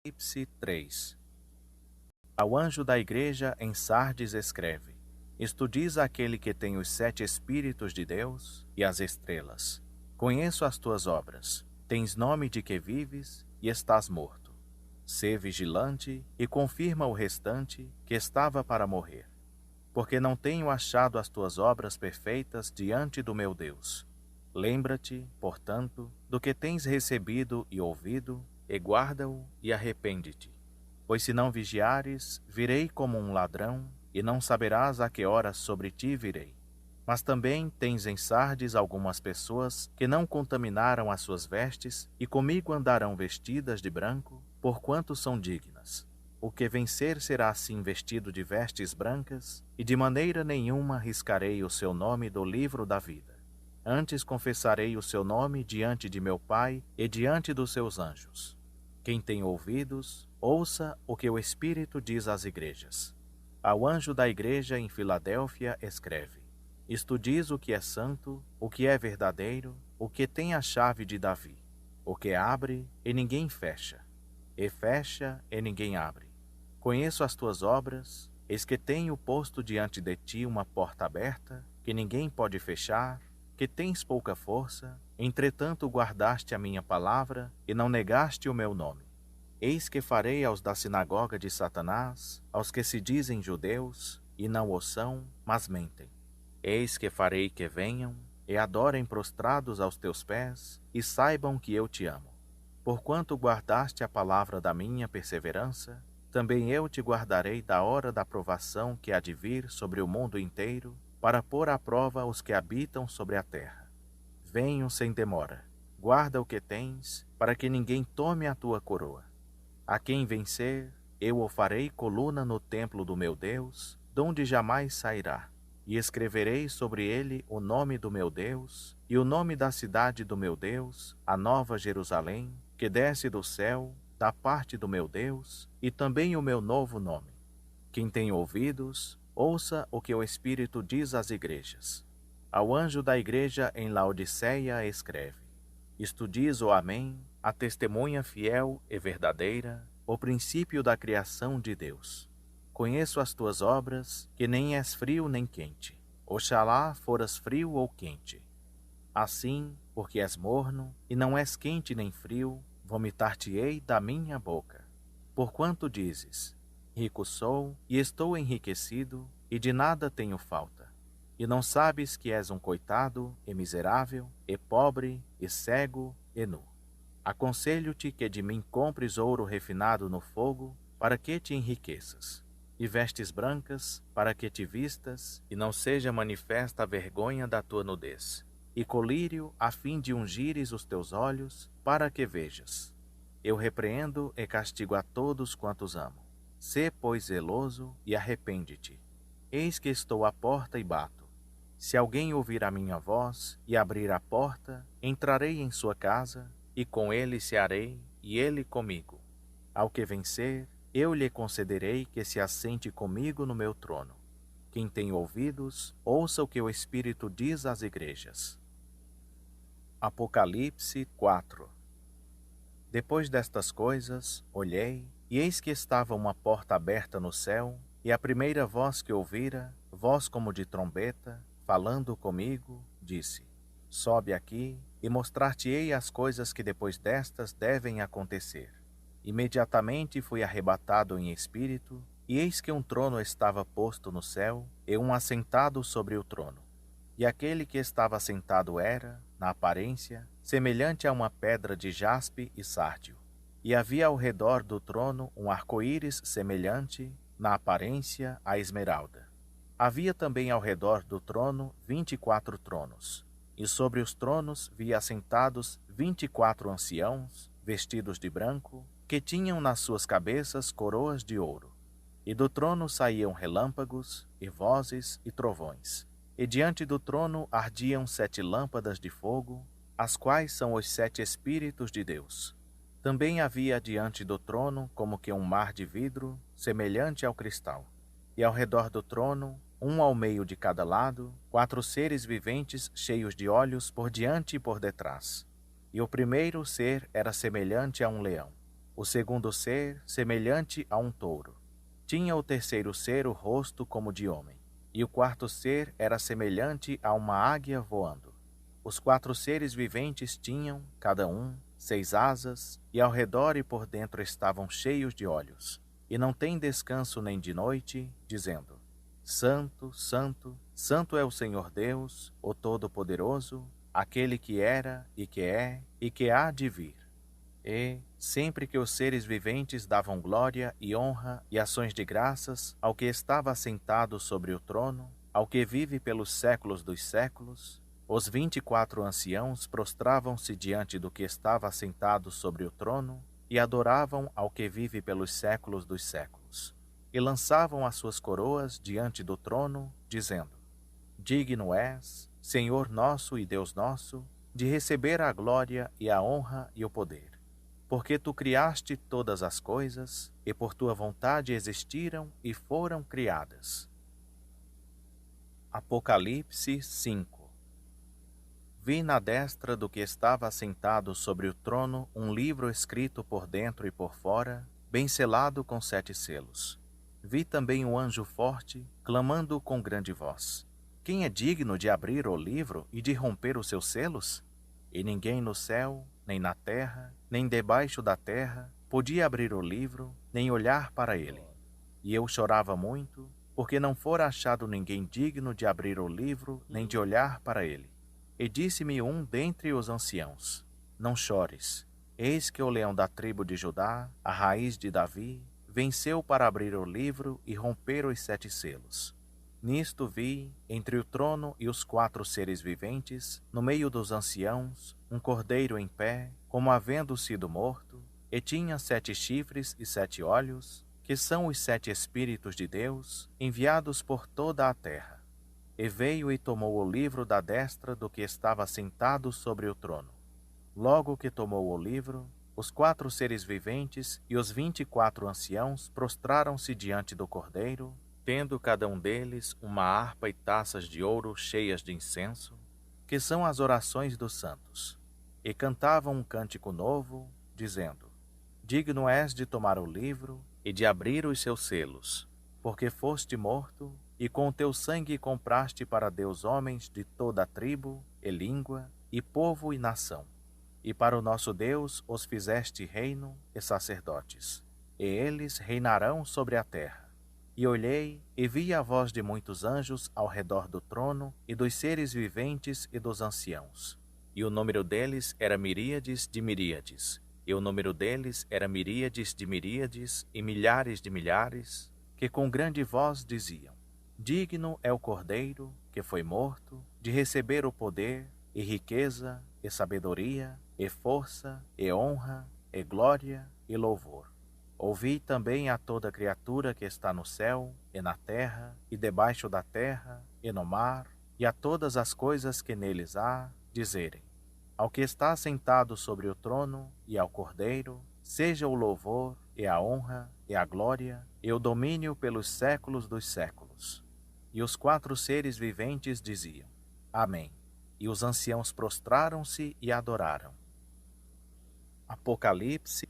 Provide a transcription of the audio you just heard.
Apocalipse 3. Ao anjo da igreja em Sardes escreve: Isto diz aquele que tem os 7 Espíritos de Deus e as estrelas. Conheço as tuas obras. Tens nome de que vives e estás morto. Sê vigilante e confirma o restante que estava para morrer. Porque não tenho achado as tuas obras perfeitas diante do meu Deus. Lembra-te, portanto, do que tens recebido e ouvido, e guarda-o e arrepende-te. Pois se não vigiares, virei como um ladrão, e não saberás a que hora sobre ti virei. Mas também tens em Sardes algumas pessoas que não contaminaram as suas vestes, e comigo andarão vestidas de branco, porquanto são dignas. O que vencer será assim vestido de vestes brancas, e de maneira nenhuma riscarei o seu nome do livro da vida. Antes confessarei o seu nome diante de meu Pai e diante dos seus anjos. Quem tem ouvidos, ouça o que o Espírito diz às igrejas. Ao anjo da igreja em Filadélfia escreve: Isto diz o que é santo, o que é verdadeiro, o que tem a chave de Davi, o que abre e ninguém fecha, e fecha e ninguém abre. Conheço as tuas obras, eis que tenho posto diante de ti uma porta aberta, que ninguém pode fechar, que tens pouca força, entretanto guardaste a minha palavra e não negaste o meu nome. Eis que farei aos da sinagoga de Satanás, aos que se dizem judeus, e não o são, mas mentem. Eis que farei que venham, e adorem prostrados aos teus pés, e saibam que eu te amo. Porquanto guardaste a palavra da minha perseverança, também eu te guardarei da hora da provação que há de vir sobre o mundo inteiro, para pôr à prova os que habitam sobre a terra. Venho sem demora. Guarda o que tens, para que ninguém tome a tua coroa. A quem vencer, eu o farei coluna no templo do meu Deus, donde jamais sairá. E escreverei sobre ele o nome do meu Deus, e o nome da cidade do meu Deus, a nova Jerusalém, que desce do céu, da parte do meu Deus, e também o meu novo nome. Quem tem ouvidos, ouça o que o Espírito diz às igrejas. Ao anjo da igreja em Laodiceia escreve: Isto diz o Amém, a testemunha fiel e verdadeira, o princípio da criação de Deus. Conheço as tuas obras, que nem és frio nem quente. Oxalá foras frio ou quente. Assim, porque és morno, e não és quente nem frio, vomitar-te-ei da minha boca. Porquanto dizes: Rico sou, e estou enriquecido, e de nada tenho falta. E não sabes que és um coitado, e miserável, e pobre, e cego, e nu. Aconselho-te que de mim compres ouro refinado no fogo, para que te enriqueças, e vestes brancas, para que te vistas, e não seja manifesta a vergonha da tua nudez, e colírio, a fim de ungires os teus olhos, para que vejas. Eu repreendo e castigo a todos quantos amo. Sê, pois, zeloso, e arrepende-te. Eis que estou à porta e bato. Se alguém ouvir a minha voz e abrir a porta, entrarei em sua casa, e com ele cearei, e ele comigo. Ao que vencer, eu lhe concederei que se assente comigo no meu trono. Quem tem ouvidos, ouça o que o Espírito diz às igrejas. Apocalipse 4. Depois destas coisas, olhei, e eis que estava uma porta aberta no céu, e a primeira voz que ouvira, voz como de trombeta, falando comigo, disse: Sobe aqui, e mostrar-te-ei as coisas que depois destas devem acontecer. Imediatamente fui arrebatado em espírito, e eis que um trono estava posto no céu, e um assentado sobre o trono. E aquele que estava sentado era, na aparência, semelhante a uma pedra de jaspe e sárdio. E havia ao redor do trono um arco-íris semelhante, na aparência, a esmeralda. Havia também ao redor do trono 24 tronos, e sobre os tronos vi assentados 24 anciãos, vestidos de branco, que tinham nas suas cabeças coroas de ouro. E do trono saíam relâmpagos, e vozes, e trovões. E diante do trono ardiam 7 lâmpadas de fogo, as quais são os 7 Espíritos de Deus. Também havia diante do trono como que um mar de vidro, semelhante ao cristal. E ao redor do trono, um ao meio de cada lado, 4 seres viventes cheios de olhos por diante e por detrás. E o primeiro ser era semelhante a um leão. O segundo ser, semelhante a um touro. Tinha o terceiro ser o rosto como de homem. E o quarto ser era semelhante a uma águia voando. Os 4 seres viventes tinham, cada um, 6 asas, e ao redor e por dentro estavam cheios de olhos. E não tem descanso nem de noite, dizendo: Santo, Santo, Santo é o Senhor Deus, o Todo-Poderoso, aquele que era e que há de vir. E, sempre que os seres viventes davam glória e honra e ações de graças ao que estava assentado sobre o trono, ao que vive pelos séculos dos séculos, os 24 anciãos prostravam-se diante do que estava assentado sobre o trono e adoravam ao que vive pelos séculos dos séculos. E lançavam as suas coroas diante do trono, dizendo: Digno és, Senhor nosso e Deus nosso, de receber a glória e a honra e o poder. Porque tu criaste todas as coisas, e por tua vontade existiram e foram criadas. Apocalipse 5. Vi na destra do que estava assentado sobre o trono um livro escrito por dentro e por fora, bem selado com 7 selos. Vi também um anjo forte, clamando com grande voz: Quem é digno de abrir o livro e de romper os seus selos? E ninguém no céu, nem na terra, nem debaixo da terra, podia abrir o livro, nem olhar para ele. E eu chorava muito, porque não fora achado ninguém digno de abrir o livro, nem de olhar para ele. E disse-me um dentre os anciãos: Não chores, eis que o leão da tribo de Judá, a raiz de Davi, venceu para abrir o livro e romper os 7 selos. Nisto vi, entre o trono e os 4 seres viventes, no meio dos anciãos, um cordeiro em pé, como havendo sido morto, e tinha 7 chifres e 7 olhos, que são os 7 Espíritos de Deus, enviados por toda a terra. E veio e tomou o livro da destra do que estava sentado sobre o trono. Logo que tomou o livro, os 4 seres viventes e os 24 anciãos prostraram-se diante do cordeiro, tendo cada um deles uma harpa e taças de ouro cheias de incenso, que são as orações dos santos, e cantavam um cântico novo, dizendo: Digno és de tomar o livro e de abrir os seus selos, porque foste morto, e com o teu sangue compraste para Deus homens de toda a tribo, e língua, e povo e nação. E para o nosso Deus os fizeste reino e sacerdotes, e eles reinarão sobre a terra. E olhei, e vi a voz de muitos anjos ao redor do trono, e dos seres viventes e dos anciãos. E o número deles era miríades de miríades, e o número deles era miríades de miríades e milhares de milhares, que com grande voz diziam: Digno é o Cordeiro, que foi morto, de receber o poder, e riqueza, e sabedoria, e força, e honra, e glória, e louvor. Ouvi também a toda criatura que está no céu, e na terra, e debaixo da terra, e no mar, e a todas as coisas que neles há, dizerem: Ao que está sentado sobre o trono, e ao Cordeiro, seja o louvor, e a honra, e a glória, e o domínio pelos séculos dos séculos. E os 4 seres viventes diziam: Amém. E os anciãos prostraram-se e adoraram. Apocalipse